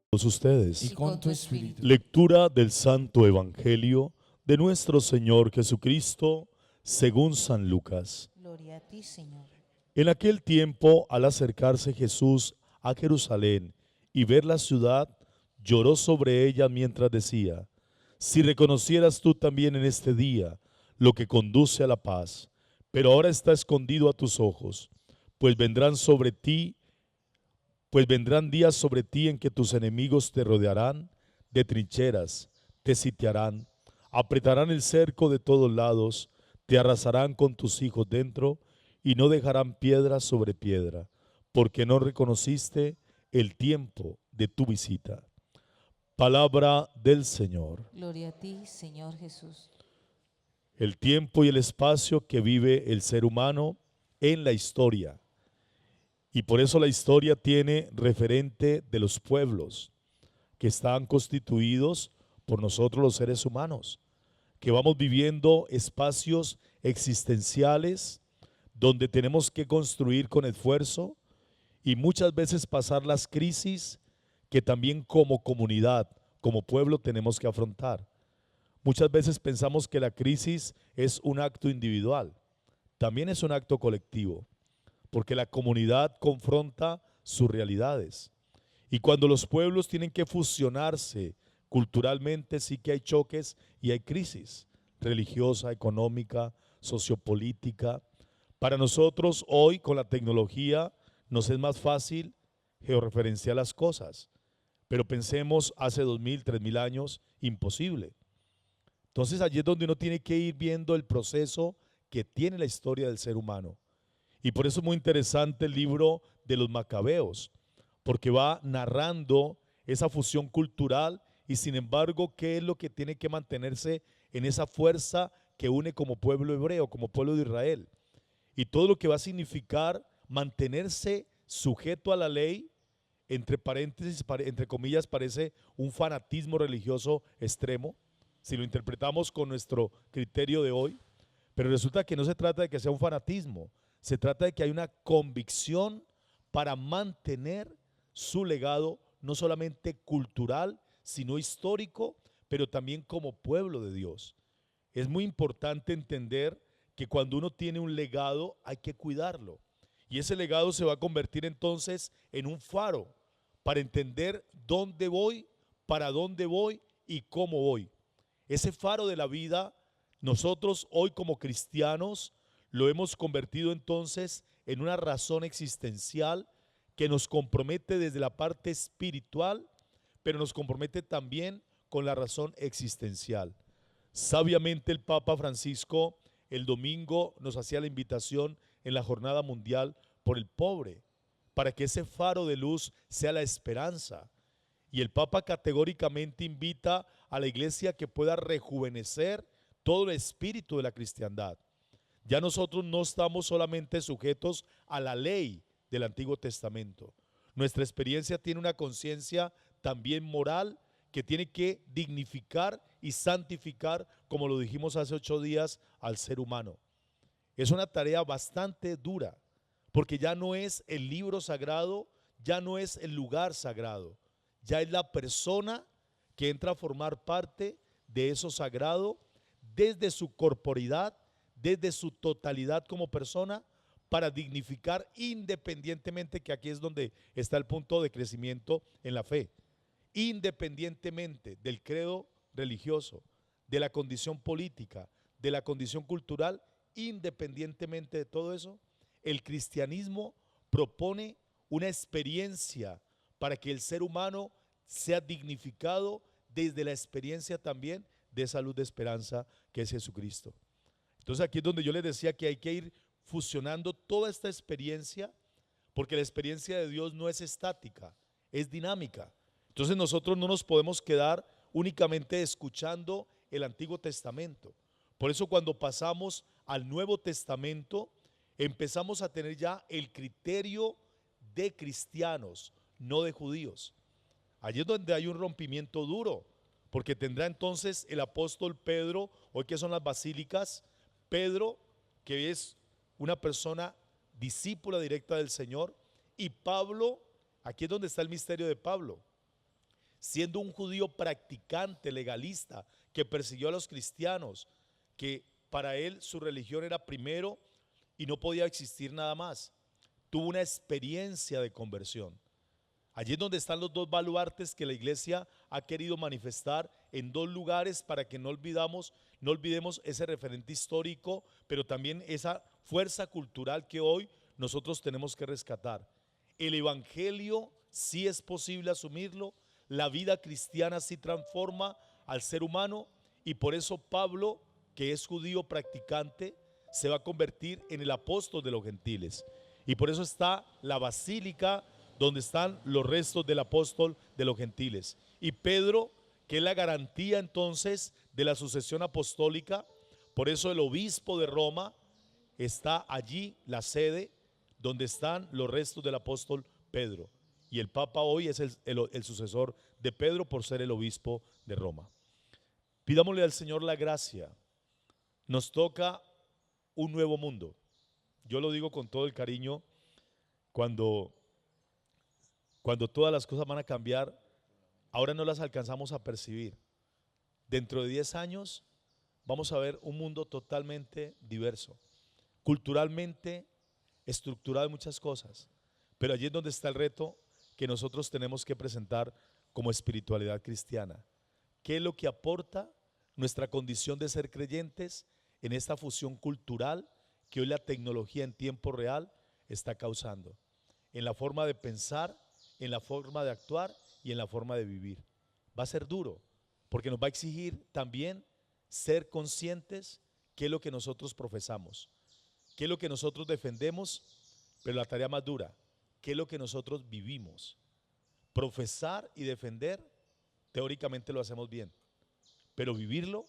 Todos ustedes. y con tu espíritu. Lectura del Santo Evangelio de nuestro Señor Jesucristo según San Lucas. Gloria a ti, Señor. En aquel tiempo, al acercarse Jesús a Jerusalén y ver la ciudad, lloró sobre ella mientras decía: si reconocieras tú también en este día lo que conduce a la paz, pero ahora está escondido a tus ojos, pues vendrán días sobre ti en que tus enemigos te rodearán de trincheras, te sitiarán, apretarán el cerco de todos lados, te arrasarán con tus hijos dentro y no dejarán piedra sobre piedra, porque no reconociste el tiempo de tu visita. Palabra del Señor. Gloria a ti, Señor Jesús. El tiempo y el espacio que vive el ser humano en la historia. Y por eso la historia tiene referente de los pueblos que están constituidos por nosotros los seres humanos, que vamos viviendo espacios existenciales donde tenemos que construir con esfuerzo y muchas veces pasar las crisis que también como comunidad, como pueblo tenemos que afrontar. Muchas veces pensamos que la crisis es un acto individual, también es un acto colectivo, porque la comunidad confronta sus realidades. Y cuando los pueblos tienen que fusionarse culturalmente, sí que hay choques y hay crisis religiosa, económica, sociopolítica. Para nosotros hoy con la tecnología nos es más fácil georreferenciar las cosas, pero pensemos hace 2000, 3000 años, imposible. Entonces allí es donde uno tiene que ir viendo el proceso que tiene la historia del ser humano. Y por eso es muy interesante el libro de los Macabeos, porque va narrando esa fusión cultural y sin embargo, ¿qué es lo que tiene que mantenerse en esa fuerza que une como pueblo hebreo, como pueblo de Israel? Y todo lo que va a significar mantenerse sujeto a la ley, entre paréntesis, entre comillas, parece un fanatismo religioso extremo, si lo interpretamos con nuestro criterio de hoy, pero resulta que no se trata de que sea un fanatismo, se trata de que hay una convicción para mantener su legado, no solamente cultural, sino histórico, pero también como pueblo de Dios. Es muy importante entender que cuando uno tiene un legado hay que cuidarlo. Y ese legado se va a convertir entonces en un faro para entender dónde voy, para dónde voy y cómo voy. Ese faro de la vida, nosotros hoy como cristianos, lo hemos convertido entonces en una razón existencial que nos compromete desde la parte espiritual, pero nos compromete también con la razón existencial. Sabiamente el Papa Francisco el domingo nos hacía la invitación en la Jornada Mundial por el Pobre, para que ese faro de luz sea la esperanza. Y el Papa categóricamente invita a la iglesia que pueda rejuvenecer todo el espíritu de la cristiandad. Ya nosotros no estamos solamente sujetos a la ley del Antiguo Testamento. Nuestra experiencia tiene una conciencia también moral que tiene que dignificar y santificar, como lo dijimos hace 8 días, al ser humano. Es una tarea bastante dura, porque ya no es el libro sagrado, ya no es el lugar sagrado, ya es la persona que entra a formar parte de eso sagrado desde su corporidad, desde su totalidad como persona, para dignificar independientemente, que aquí es donde está el punto de crecimiento en la fe, independientemente del credo religioso, de la condición política, de la condición cultural, independientemente de todo eso, el cristianismo propone una experiencia para que el ser humano sea dignificado desde la experiencia también de esa luz de esperanza que es Jesucristo. Entonces aquí es donde yo les decía que hay que ir fusionando toda esta experiencia, porque la experiencia de Dios no es estática, es dinámica. Entonces nosotros no nos podemos quedar únicamente escuchando el Antiguo Testamento. Por eso cuando pasamos al Nuevo Testamento, empezamos a tener ya el criterio de cristianos, no de judíos. Allí es donde hay un rompimiento duro, porque tendrá entonces el apóstol Pedro, hoy que son las basílicas, Pedro, que es una persona discípula directa del Señor, y Pablo, aquí es donde está el misterio de Pablo, siendo un judío practicante, legalista, que persiguió a los cristianos, que para él su religión era primero y no podía existir nada más. Tuvo una experiencia de conversión. Allí es donde están los dos baluartes que la iglesia ha querido manifestar en dos lugares para que no olvidemos ese referente histórico, pero también esa fuerza cultural que hoy nosotros tenemos que rescatar. El evangelio sí es posible asumirlo, la vida cristiana sí transforma al ser humano, y por eso Pablo, que es judío practicante, se va a convertir en el apóstol de los gentiles. Y por eso está la basílica donde están los restos del apóstol de los gentiles. Y Pedro, que es la garantía entonces de la sucesión apostólica, por eso el obispo de Roma está allí, la sede donde están los restos del apóstol Pedro. Y el Papa hoy es el sucesor de Pedro por ser el obispo de Roma. Pidámosle al Señor la gracia. Nos toca un nuevo mundo. Yo lo digo con todo el cariño, cuando todas las cosas van a cambiar, ahora no las alcanzamos a percibir. Dentro de 10 años vamos a ver un mundo totalmente diverso, culturalmente estructurado en muchas cosas, pero allí es donde está el reto que nosotros tenemos que presentar como espiritualidad cristiana. ¿Qué es lo que aporta nuestra condición de ser creyentes en esta fusión cultural que hoy la tecnología en tiempo real está causando? En la forma de pensar, en la forma de actuar y en la forma de vivir. Va a ser duro, porque nos va a exigir también ser conscientes qué es lo que nosotros profesamos, qué es lo que nosotros defendemos, pero la tarea más dura, qué es lo que nosotros vivimos. Profesar y defender, teóricamente lo hacemos bien, pero vivirlo,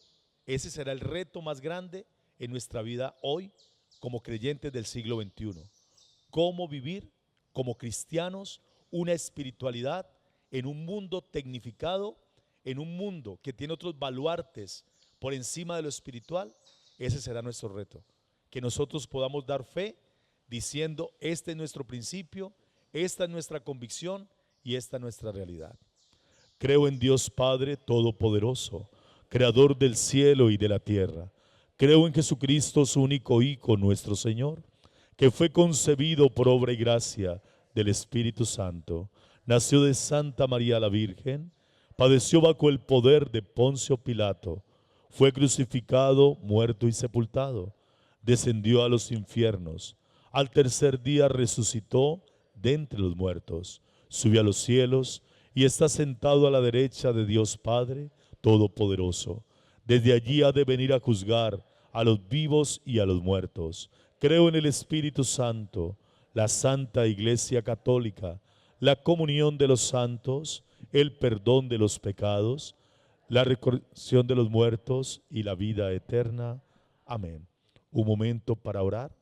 ese será el reto más grande en nuestra vida hoy como creyentes del siglo XXI. Cómo vivir como cristianos una espiritualidad en un mundo tecnificado, en un mundo que tiene otros baluartes por encima de lo espiritual. Ese será nuestro reto, que nosotros podamos dar fe diciendo: este es nuestro principio, esta es nuestra convicción y esta es nuestra realidad. Creo en Dios Padre Todopoderoso, Creador del cielo y de la tierra. Creo en Jesucristo, su único Hijo, nuestro Señor, que fue concebido por obra y gracia del Espíritu Santo. Nació de Santa María la Virgen, padeció bajo el poder de Poncio Pilato, fue crucificado, muerto y sepultado, descendió a los infiernos, al tercer día resucitó de entre los muertos, subió a los cielos y está sentado a la derecha de Dios Padre Todopoderoso. Desde allí ha de venir a juzgar a los vivos y a los muertos. Creo en el Espíritu Santo, la Santa Iglesia Católica, la comunión de los santos, el perdón de los pecados, la resurrección de los muertos y la vida eterna. Amén. Un momento para orar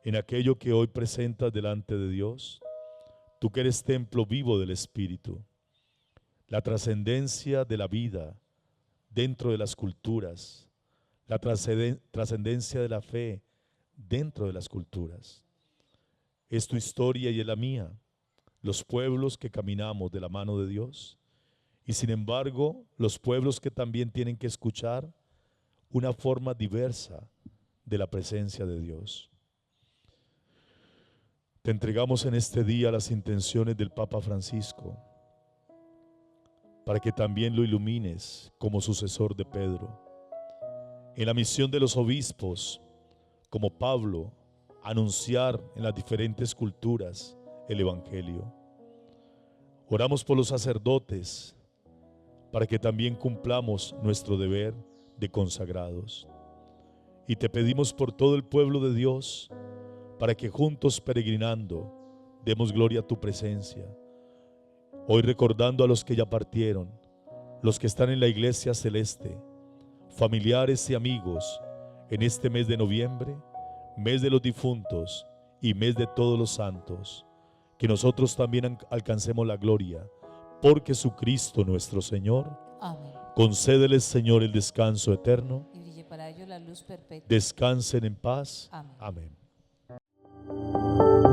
en aquello que hoy presentas delante de Dios. Tú que eres templo vivo del Espíritu, la trascendencia de la vida dentro de las culturas, la trascendencia de la fe dentro de las culturas. Es tu historia y es la mía, los pueblos que caminamos de la mano de Dios, y sin embargo los pueblos que también tienen que escuchar una forma diversa de la presencia de Dios. Te entregamos en este día las intenciones del Papa Francisco, para que también lo ilumines como sucesor de Pedro. En la misión de los obispos, como Pablo, anunciar en las diferentes culturas el Evangelio. Oramos por los sacerdotes, para que también cumplamos nuestro deber de consagrados. Y te pedimos por todo el pueblo de Dios, para que juntos peregrinando demos gloria a tu presencia. Hoy recordando a los que ya partieron, los que están en la iglesia celeste, familiares y amigos, en este mes de noviembre, mes de los difuntos y mes de todos los santos, que nosotros también alcancemos la gloria por Jesucristo nuestro Señor. Amén. Concédeles, Señor, el descanso eterno. y brille para ellos la luz perpetua. Descansen en paz. Amén. Amén.